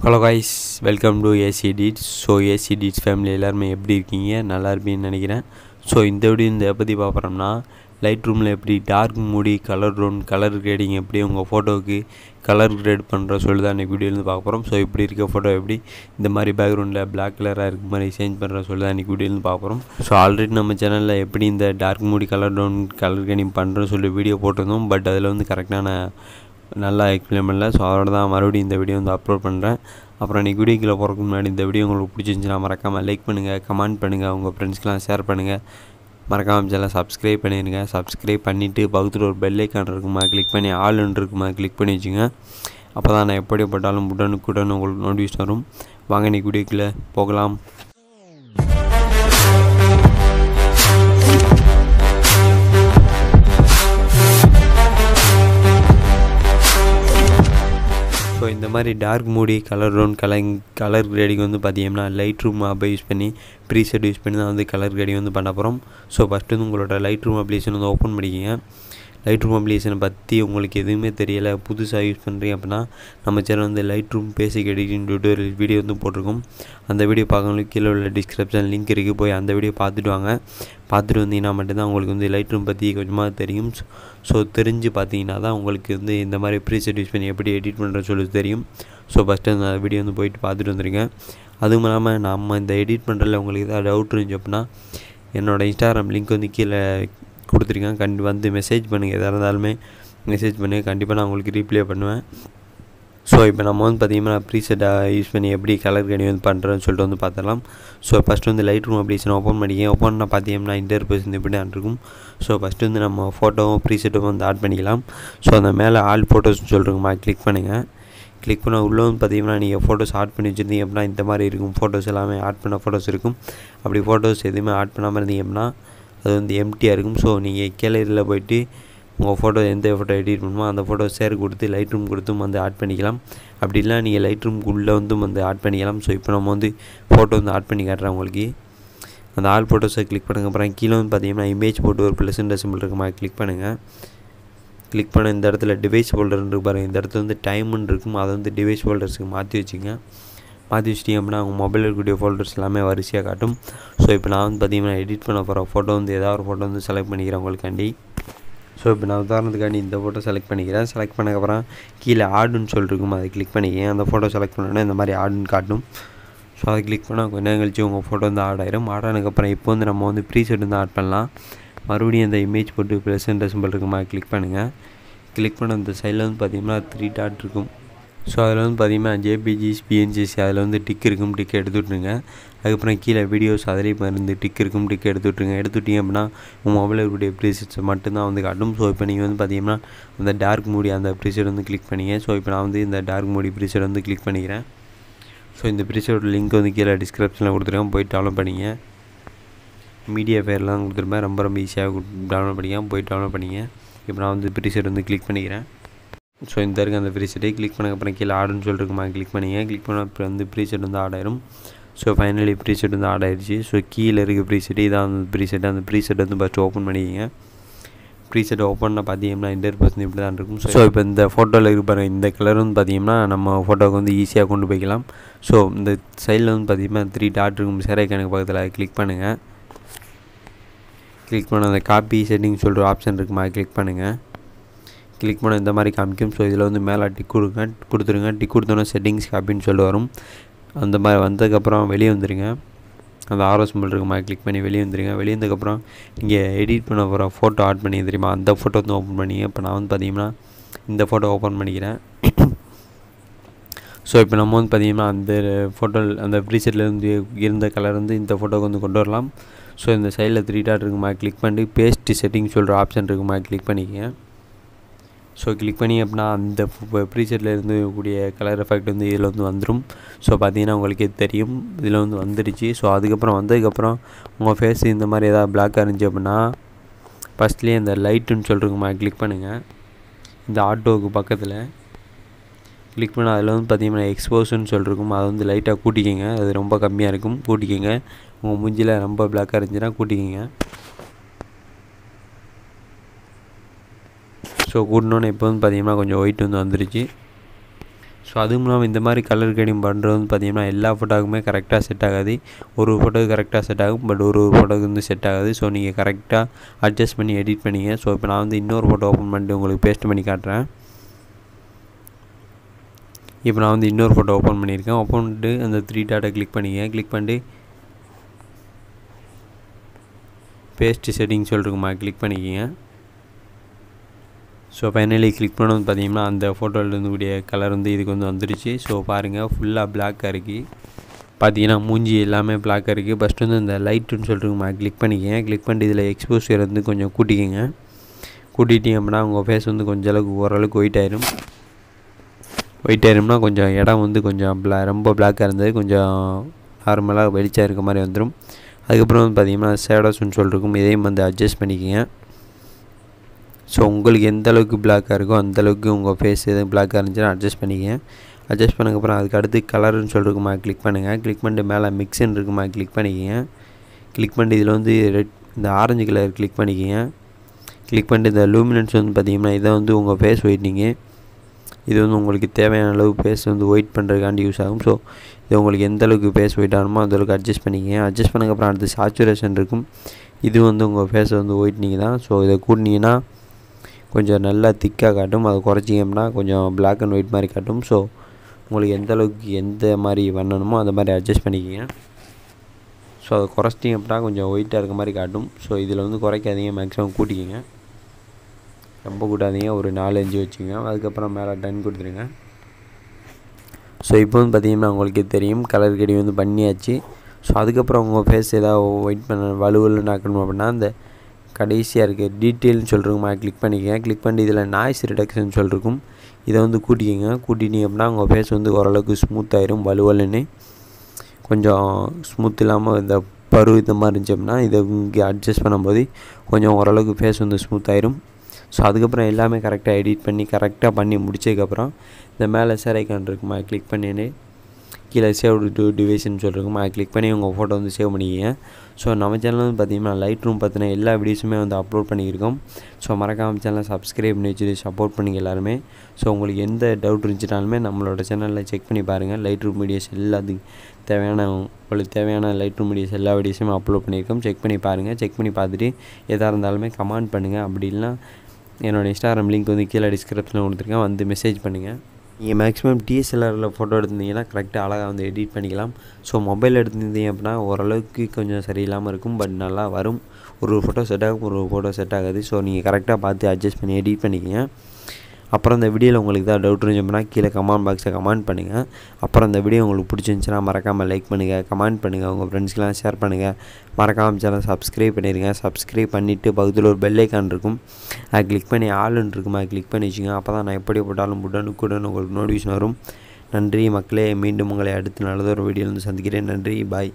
Hello guys, welcome to Aceditz. So Aceditzzfam எல்லாரும் எப்படி இருக்கீங்க? நல்லா இருப்பீங்கன்னு நினைக்கிறேன். ஸோ இந்த வீடியோ எப்படி பார்க்குறோம்னா லைட்ரூமில் எப்படி டார்க் மூடி கலர் டோன் கலர் கிரேடிங் எப்படி உங்கள் ஃபோட்டோவுக்கு கலர் கிரேட் பண்ணுற சொல்லி தான் இன்றைக்கி வீடியோலேருந்து பார்க்க போகிறோம். ஸோ இப்படி இருக்க ஃபோட்டோ எப்படி இந்த மாதிரி பேக்ரவுண்டில் பிளாக் கலராக இருக்க மாதிரி சேஞ்ச் பண்ணுற சொல்லி தான் இன்றைக்கி வீடியோலேருந்து பார்க்க போகிறோம். ஸோ ஆல்ரெடி நம்ம சேனலில் எப்படி இந்த டார்க் மூடி கலர் டோன் கலர் கிரேடிங் பண்ணுறோன்னு சொல்லி வீடியோ போட்டிருந்தோம். பட் அதில் கரெக்டான நல்லா எக்ஸ்பிளைன் பண்ணல. ஸோ அதோட தான் மறுபடியும் இந்த வீடியோ அப்லோட் பண்ணுறேன். அப்புறம் இன்றைக்கி வீடியோக்குள்ளே போகிறதுக்கு முன்னாடி இந்த வீடியோ உங்களுக்கு பிடிச்சிருந்துச்சுன்னா மறக்காமல் லைக் பண்ணுங்கள், கமெண்ட் பண்ணுங்கள், உங்கள் ஃப்ரெண்ட்ஸ்க்கெலாம் ஷேர் பண்ணுங்கள். மறக்காமல் சேனலை சப்ஸ்கிரைப் பண்ணிடுங்க. சப்ஸ்கிரைப் பண்ணிவிட்டு பக்கத்தில் ஒரு பெல் ஐக்கான் இருக்குமா கிளிக் பண்ணி ஆல்னு இருக்குமா கிளிக் பண்ணி வச்சுங்க. அப்போ தான் நான் எப்படி போட்டாலும் உடனுக்குடன் உங்களுக்கு நோட்டிஃபிகேஷன் வரும். வாங்க இன்றைக்கி வீடியோக்குள்ளே போகலாம். ஸோ இந்த மாதிரி டார்க் மூடி கலர் டோன் கலர் கிரேடிங் பார்த்தீங்கன்னா லைட்ரூம் ஆப்பை யூஸ் பண்ணி ப்ரீசெட் யூஸ் பண்ணி தான் கலர் கிரேடிங் பண்ண போகிறோம். ஸோ ஃபஸ்ட்டு உங்களோட லைட்ரூம் அப்ளிகேஷன் ஓப்பன் பண்ணிக்கிங்க. லைட்ரூம் அப்ளிகேஷனை பற்றி உங்களுக்கு எதுவுமே தெரியலை, புதுசாக யூஸ் பண்ணுறீங்க அப்படின்னா நம்ம சேனல் லைட்ரூம் பேசிக் எடிட்டிங் டியூட்டோரியல் வீடியோ போட்டிருக்கோம். அந்த வீடியோ பார்க்கறவங்களுக்கு கீழே உள்ள டிஸ்கிரிப்ஷன் லிங்க் இருக்குது, போய் அந்த வீடியோ பார்த்துட்டு வாங்க. பார்த்துட்டு வந்தீங்கன்னா மட்டும்தான் உங்களுக்கு லைட்ரூம் பற்றி கொஞ்சமாக தெரியும். ஸோ தெரிஞ்சு பார்த்தீங்கன்னா தான் உங்களுக்கு இந்த மாதிரி ப்ரீசெட் யூஸ் பண்ணி எப்படி எடிட் பண்ணுறேன்னு சொல்லி தெரியும். ஸோ ஃபஸ்ட்டு அந்த வீடியோ போயிட்டு பார்த்துட்டு வந்துடுங்க. அதுவும் இல்லாமல் நம்ம இந்த எடிட் பண்ணுறதுல உங்களுக்கு ஏதாவது டவுட் இருந்துச்சு அப்படின்னா என்னோடய இன்ஸ்டாகிராம் லிங்க் கீழே கொடுத்துருக்கேன். மெசேஜ் பண்ணுங்கள், எதாக இருந்தாலுமே மெசேஜ் பண்ணுங்கள், கண்டிப்பாக நான் உங்களுக்கு ரீப்ளே பண்ணுவேன். ஸோ இப்போ நம்ம பார்த்திங்கன்னா ப்ரீசெட்டாக யூஸ் பண்ணி எப்படி கலர் கிரேடிங் பண்ணுறேன்னு சொல்லிட்டு பார்த்துடலாம். So first Lightroom application open பண்ணிக்க. ஓப்பன் பண்ணால் பார்த்தீங்கன்னா இன்டர்ஃபேஸ் இப்படி தான் இருக்கும். ஸோ ஃபஸ்ட்டு நம்ம ஃபோட்டோவும் ப்ரீசெட்டும் ஆட் பண்ணிக்கலாம். ஸோ அந்த மேலே ஆல் ஃபோட்டோஸ்னு சொல்லிருக்குமா கிளிக் பண்ணுங்கள். கிளிக் பண்ண உள்ளே பார்த்தீங்கன்னா நீங்கள் ஃபோட்டோஸ் ஆட் பண்ணி வச்சுருந்தீங்க அப்படின்னா இந்த மாதிரி இருக்கும். ஃபோட்டோஸ் எல்லாமே ஆட் பண்ண ஃபோட்டோஸ் இருக்கும். அப்படி ஃபோட்டோஸ் எதுவுமே ஆட் பண்ணாமல் இருந்தீங்க அப்படின்னா அது எம்டியாக இருக்கும். ஸோ நீங்கள் கேலரியில் போய்ட்டு உங்கள் ஃபோட்டோ எந்த ஃபோட்டோ எடிட் பண்ணுமோ அந்த ஃபோட்டோ ஷேர் கொடுத்து லைட்ரூம் கொடுத்தும் ஆட் பண்ணிக்கலாம். அப்படி இல்லை நீங்கள் லைட்ரூம்குள்ளே ஆட் பண்ணிக்கலாம். ஸோ இப்போ நம்ம ஃபோட்டோ ஆட் பண்ணி காட்டுறேன் உங்களுக்கு. அந்த ஆல் ஃபோட்டோஸை கிளிக் பண்ணுங்க. அப்புறம் கீழே பார்த்தீங்கன்னா இமேஜ் போட்டு ஒரு +ன்ற சிம்பிள் இருக்குமா கிளிக் பண்ணுங்கள். கிளிக் பண்ண இந்த இடத்துல டிவைஸ் ஃபோல்டர்னு பாருங்கள். இந்த இடத்துல டைம்னு இருக்கும், அதை டிவைஸ் ஃபோல்டர்ஸுக்கு மாற்றி வச்சுங்க. மாற்றி வச்சிட்டிங்க அப்படின்னா உங்கள் மொபைலில் இருக்கக்கூடிய ஃபோல்டர்ஸ் எல்லாமே வரிசையாக காட்டும். ஸோ இப்போ நான் பார்த்தீங்கன்னா எடிட் பண்ண போகிற ஃபோட்டோ ஏதாவது ஒரு ஃபோட்டோ செலக்ட் பண்ணிக்கிறேன் உங்களுக்காண்டி. ஸோ இப்போ நான் உதாரணத்துக்காண்டி இந்த ஃபோட்டோ செலக்ட் பண்ணிக்கிறேன். செலக்ட் பண்ணக்கப்புறம் கீழே ஆடுன்னு சொல்லிருக்கும், அதை கிளிக் பண்ணிக்கிறேன். அந்த ஃபோட்டோ செலக்ட் பண்ணோன்னா இந்த மாதிரி ஆடுன்னு காட்டும். ஸோ அதை கிளிக் பண்ணால் கொஞ்ச நேரம் கழிச்சு உங்கள் ஃபோட்டோ ஆட் ஆயிரும். ஆட் ஆனதுக்கப்புறம் இப்போ நம்ம ப்ரீசெட் ஆட் பண்ணலாம். மறுபடியும் அந்த இமேஜ் போட்டு +ன்ற சிம்பிள் இருக்குமா கிளிக் பண்ணுங்கள். கிளிக் பண்ண அந்த சைடில் பார்த்தீங்கன்னா 3 டாட் இருக்கும். ஸோ அதில் பார்த்தீங்கன்னா ஜேபிஜிஸ் பிஎன்ஜிஸ் அதில் டிக் இருக்கும், டிக் எடுத்து விட்ருங்க. அதுக்கப்புறம் கீழே வீடியோஸ் அதிலே டிக் இருக்கும், டிக் எடுத்து விட்ருங்க. எடுத்துவிட்டீங்க அப்படின்னா உங்கள் மொபைலில் இருக்கக்கூடிய ப்ரீசெட்ஸை மட்டும்தான் காட்டும். ஸோ இப்போ நீங்கள் பார்த்தீங்கன்னா அந்த டார்க் மூடி அந்த ப்ரீசெட் கிளிக் பண்ணிங்க. ஸோ இப்போ நான் இந்த டார்க் மூடி ப்ரீசெட் கிளிக் பண்ணிக்கிறேன். ஸோ இந்த ப்ரீசெட் லிங்க் கீழே டிஸ்கிரிப்ஷனில் கொடுத்துருக்கேன், போய் டவுன்லோட் பண்ணிங்க. மீடியா ஃபைல்லாம் கொடுத்துருப்பேன், ரொம்ப ஈஸியாக டவுன்லோட் பண்ணிங்க, போய் டவுன்லோட் பண்ணிங்க. இப்போ நான் ப்ரீசெட் கிளிக் பண்ணிக்கிறேன். ஸோ இந்த இருக்க அந்த ப்ரீசெட்டை கிளிக் பண்ணக்கப்புறம் கீழே ஆடுன்னு சொல்லிருக்குமா கிளிக் பண்ணிங்க. கிளிக் பண்ண அப்புறம் ப்ரீசெட் ஆட் ஆயிரும். ஸோ ஃபைனலி ப்ரீசெட் ஆட் ஆயிடுச்சு. ஸோ கீழே இருக்க ப்ரீசெட் இதான் அந்த ப்ரீசெட். அந்த ப்ரீசெட் ஃபஸ்ட்டு ஓப்பன் பண்ணிக்கிங்க. ப்ரீசெட் ஓப்பனில் பார்த்தீங்கன்னா இன்டர்ஃபேஸ் இப்படி தான் இருக்கும். ஸோ இப்போ இந்த ஃபோட்டோவில் இருப்பாரு இந்த கலர் பார்த்தீங்கன்னா நம்ம ஃபோட்டோவுக்கு ஈஸியாக கொண்டு போய்க்கலாம். ஸோ இந்த சைடில் பார்த்தீங்கன்னா 3 டாட் இருக்கும், சேரைக்கானுக்கு பக்கத்தில் கிளிக் பண்ணுங்கள். கிளிக் பண்ண அந்த காப்பி செட்டிங் சொல்கிற ஆப்ஷன் இருக்குமா கிளிக் பண்ணுங்கள். கிளிக் பண்ண இந்த மாதிரி காமிக்கும். ஸோ இதில் மேலே டிக் கொடுத்துருங்க. டிக் கொடுத்தோன்னா செட்டிங்ஸ் காப்பின்னு சொல்லி வரும். அந்த மாதிரி வந்ததுக்கப்புறம் வெளியே வந்துடுங்க. அந்த ஆரோ சிம்பிள் இருக்குமா கிளிக் பண்ணி வெளியே வந்துடுங்க. வெளியே வந்ததுக்கப்புறம் நீங்கள் எடிட் பண்ண போகிற ஃபோட்டோ ஆட் பண்ணி தெரியுமா அந்த ஃபோட்டோ ஓப்பன் பண்ணிங்க. இப்போ நான் பார்த்தீங்கன்னா இந்த ஃபோட்டோ ஓப்பன் பண்ணிக்கிறேன். ஸோ இப்போ நம்ம பார்த்தீங்கன்னா அந்த ஃபோட்டோ அந்த ப்ரீசெட்டில் இருந்த கலர் இந்த ஃபோட்டோவுக்கு கொண்டு வரலாம். ஸோ இந்த சைடில் 3 டாட் இருக்குமா கிளிக் பண்ணி பேஸ்ட் செட்டிங் சொல்கிற ஆப்ஷன் இருக்குமா கிளிக் பண்ணிக்கங்க. ஸோ கிளிக் பண்ணி அப்படின்னா அந்த ப்ரீசெட்டில் இருக்கக்கூடிய கலர் எஃபெக்ட் இதில் வந்துடும். ஸோ பார்த்தீங்கன்னா உங்களுக்கு தெரியும் இதில் வந்துடுச்சு. ஸோ அதுக்கப்புறம் வந்ததுக்கப்புறம் உங்கள் ஃபேஸ் இந்த மாதிரி ஏதாவது பிளாக்காக இருந்துச்சு அப்படின்னா ஃபஸ்ட்லேயே இந்த லைட்டுன்னு சொல்லிருக்குமா கிளிக் பண்ணுங்கள். இந்த ஆட்டோவுக்கு பக்கத்தில் கிளிக் பண்ணால் அதில் பார்த்தீங்கன்னா எக்ஸ்போஷன் சொல்லிருக்கும், அதை லைட்டாக கூட்டிக்கிங்க. அது ரொம்ப கம்மியாக இருக்கும், கூட்டிக்கிங்க. உங்கள் மூஞ்சியில் ரொம்ப பிளாக்காக இருந்துச்சுன்னா கூட்டிக்கிங்க. ஸோ கூட்டினோன்னு இப்போ பார்த்தீங்கன்னா கொஞ்சம் ஒயிட் வந்துருச்சு. ஸோ அதுவும் இல்லாமல் இந்த மாதிரி கலர் கிரேடிங் பண்ணுறது வந்து பார்த்திங்கன்னா எல்லா ஃபோட்டோவுக்குமே கரெக்டாக செட் ஆகாது. ஒரு ஃபோட்டோவுக்கு கரெக்டாக செட் ஆகும், பட் ஒரு ஃபோட்டோவுக்கு வந்து செட் ஆகாது. ஸோ நீங்கள் கரெக்டாக அட்ஜஸ்ட் பண்ணி எடிட் பண்ணிங்க. ஸோ இப்போ நான் வந்து இன்னொரு ஃபோட்டோ ஓப்பன் பண்ணிட்டு உங்களுக்கு பேஸ்ட் பண்ணி காட்டுறேன். இப்போ நான் வந்து இன்னொரு ஃபோட்டோ ஓப்பன் பண்ணியிருக்கேன். ஓப்பன் பண்ணிட்டு அந்த 3 டாட்டை கிளிக் பண்ணிங்க. கிளிக் பண்ணிட்டு பேஸ்ட் செட்டிங் சொல்லிருக்குமா கிளிக் பண்ணிக்கிங்க. ஸோ ஃபைனலி கிளிக் பண்ணது பார்த்தீங்கன்னா அந்த ஃபோட்டோவில் இருந்தக்கூடிய கலர் வந்து இதுக்கு வந்து வந்துடுச்சு. ஸோ பாருங்கள் ஃபுல்லாக பிளாக்காக இருக்குது. பார்த்தீங்கன்னா மூஞ்சி எல்லாமே பிளாக்காக இருக்குது. ஃபஸ்ட்டு வந்து இந்த லைட்டுன்னு சொல்லிட்டுருக்குமா கிளிக் பண்ணிக்கங்க. கிளிக் பண்ணிட்டு இதில் எக்ஸ்போஷர் வந்து கொஞ்சம் கூட்டிக்கங்க. கூட்டிட்டீங்க அப்படின்னா உங்கள் ஃபேஸ் வந்து கொஞ்சம் அளவுக்கு ஓரளவுக்கு ஒயிட் ஆயிரும்னா கொஞ்சம் இடம் வந்து கொஞ்சம் ரொம்ப பிளாக்காக இருந்தது கொஞ்சம் நார்மலாக வெளிச்சம் இருக்க மாதிரி வந்துடும். அதுக்கப்புறம் வந்து பார்த்திங்கன்னா ஷேடோஸ்ன்னு சொல்லிருக்கும், இதையும் வந்து அட்ஜஸ்ட் பண்ணிக்கங்க. ஸோ உங்களுக்கு எந்த அளவுக்கு பிளாக்காக இருக்கோ அந்தளவுக்கு உங்கள் ஃபேஸ் எதுவும் பிளாக்காக இருந்துச்சுன்னா அட்ஜஸ்ட் பண்ணிக்கங்க. அட்ஜஸ்ட் பண்ணதுக்கப்புறம் அதுக்கு அடுத்து கலருன்னு சொல்லிருக்குமா கிளிக் பண்ணுங்கள். கிளிக் பண்ணிட்டு மேலே மிக்ஸ்ன்னு இருக்குமா கிளிக் பண்ணிக்கங்க. கிளிக் பண்ணிட்டு இதில் வந்து இந்த ஆரஞ்சு கலர் கிளிக் பண்ணிக்கங்க. கிளிக் பண்ணிட்டு இந்த லூமினன்ஸ் வந்து பார்த்திங்கன்னா இதை வந்து உங்கள் ஃபேஸ் ஒயிட்னிங்கு, இது வந்து உங்களுக்கு தேவையான அளவு ஃபேஸ் வந்து ஒயிட் பண்ணுறதுக்காண்டி யூஸ் ஆகும். ஸோ இது உங்களுக்கு எந்த அளவுக்கு ஃபேஸ் ஒயிட் ஆகணுமோ அந்தளவுக்கு அட்ஜஸ்ட் பண்ணிக்கங்க. அட்ஜஸ்ட் பண்ணதுக்கப்புறம் அடுத்து சாச்சுரேஷன் இருக்கும், இது வந்து உங்கள் ஃபேஸை வந்து ஒயிட்னிங் தான். ஸோ இதை கூட்டினீங்கன்னா கொஞ்சம் நல்லா திக்காக காட்டும், அதை குறைச்சிங்கன்னா கொஞ்சம் பிளாக் அண்ட் ஒயிட் மாதிரி காட்டும். ஸோ உங்களுக்கு எந்த அளவுக்கு எந்த மாதிரி பண்ணணுமோ அந்த மாதிரி அட்ஜஸ்ட் பண்ணிக்கிங்க. ஸோ அதை குறைச்சிட்டிங்க அப்படின்னா கொஞ்சம் ஒயிட்டாக இருக்க மாதிரி காட்டும். ஸோ இதில் வந்து குறைக்காதீங்க, மேக்ஸிமம் கூட்டிக்கிங்க, ரொம்ப கூட்டாதீங்க, ஒரு 4-5 வச்சுங்க. அதுக்கப்புறம் மேலே டன் கொடுத்துருங்க. ஸோ இப்போ வந்து பார்த்திங்கன்னா உங்களுக்கு தெரியும் கலர் கிரேடிங் வந்து பண்ணியாச்சு. ஸோ அதுக்கப்புறம் உங்கள் ஃபேஸ் ஏதாவது ஒயிட் பண்ண வலுவலுன்னு ஆக்கணும் அப்படின்னா அந்த கடைசியாக இருக்குது டீட்டெயில்னு சொல்லிருக்குமா கிளிக் பண்ணிக்கங்க. கிளிக் பண்ணி இதில் நாய்ஸ் ரிடக்ஷன் சொல்லிருக்கும், இதை வந்து கூட்டிக்கிங்க. கூட்டிட்டீங்க அப்படின்னா உங்கள் ஃபேஸ் வந்து ஓரளவுக்கு ஸ்மூத்தாயிரும். வலுவலுன்னு கொஞ்சம் ஸ்மூத் இல்லாமல் இந்த இந்த மாதிரி இருந்துச்சு அப்படின்னா இதை இங்கே அட்ஜஸ்ட் பண்ணும்போது கொஞ்சம் ஓரளவுக்கு ஃபேஸ் வந்து ஸ்மூத்தாயிரும். ஸோ அதுக்கப்புறம் எல்லாமே கரெக்டாக எடிட் பண்ணி கரெக்டாக பண்ணி முடிச்சதுக்கப்புறம் இந்த மேலே ஷேர் ஐக்கான் இருக்குமா கிளிக் பண்ணின்னு கீழே சேவ் டு டிவைஸ்ன்னு சொல்லிருக்குமா கிளிக் பண்ணி உங்கள் ஃபோட்டோ வந்து சேவ் பண்ணிக்கிங்க. ஸோ நம்ம சேனல் வந்து பார்த்திங்கன்னா லைட்ரூம் பற்றின எல்லா வீடியோஸுமே வந்து அப்லோட் பண்ணியிருக்கோம். ஸோ மறக்காமல் சேனலை சப்ஸ்கிரைப் பண்ணி வச்சுட்டு சப்போர்ட் பண்ணிங்க எல்லாருமே. ஸோ உங்களுக்கு எந்த டவுட் இருந்துச்சுனாலுமே நம்மளோட சேனலில் செக் பண்ணி பாருங்கள். லைட்ரூம் வீடியோஸ் எல்லாத்துக்கும் உங்களுக்கு தேவையான லைட்ரூம் வீடியோஸ் எல்லா வீடியோஸுமே அப்லோட் பண்ணியிருக்கோம். செக் பண்ணி பாருங்கள். செக் பண்ணி பார்த்துட்டு எதாக இருந்தாலுமே கமெண்ட் பண்ணுங்கள். அப்படி இல்லைனா என்னோடய இன்ஸ்டாகிராம் லிங்க் வந்து கீழே டிஸ்கிரிப்ஷனில் கொடுத்துருக்கேன், வந்து மெசேஜ் பண்ணுங்கள். நீங்கள் மேக்ஸிமம் டிஎஸ்எல்ஆரில் ஃபோட்டோ எடுத்திருந்தீங்கன்னா கரெக்டாக அழகாக வந்து எடிட் பண்ணிக்கலாம். ஸோ மொபைல் எடுத்திருந்தீங்க அப்படின்னா ஓரளவுக்கு கொஞ்சம் சரியில்லாமல் இருக்கும், பட் நல்லா வரும். ஒரு ஃபோட்டோ செட் ஆகும், ஒரு ஃபோட்டோ செட் ஆகாது. ஸோ நீங்கள் கரெக்டாக பார்த்து அட்ஜஸ்ட் பண்ணி எடிட் பண்ணிக்கங்க. அப்புறம் இந்த வீடியோவில் உங்களுக்கு தான் டவுட் இருந்துச்சுன்னா கீழே கமெண்ட் பாக்ஸில் கமெண்ட் பண்ணுங்கள். அப்புறம் இந்த வீடியோ உங்களுக்கு பிடிச்சிருந்துச்சுன்னா மறக்காமல் லைக் பண்ணுங்கள், கமெண்ட் பண்ணுங்கள், உங்கள் ஃப்ரெண்ட்ஸ்க்கெலாம் ஷேர் பண்ணுங்கள். மறக்காமல் சேனல் சப்ஸ்கிரைப் பண்ணிடுங்க. சப்ஸ்கிரைப் பண்ணிவிட்டு பக்கத்தில் ஒரு பெல் ஐக்கான் இருக்கும், அதை கிளிக் பண்ணி ஆளுன்னு இருக்குமா கிளிக் பண்ணி வச்சுங்க. அப்போ தான் நான் எப்படி போட்டாலும் உடனுக்குடன் உங்களுக்கு நோட்டிஃபிகேஷன் வரும். நன்றி மக்களே, மீண்டும் உங்களை அடுத்து நல்லதொரு வீடியோவில் வந்து சந்திக்கிறேன். நன்றி, பாய்.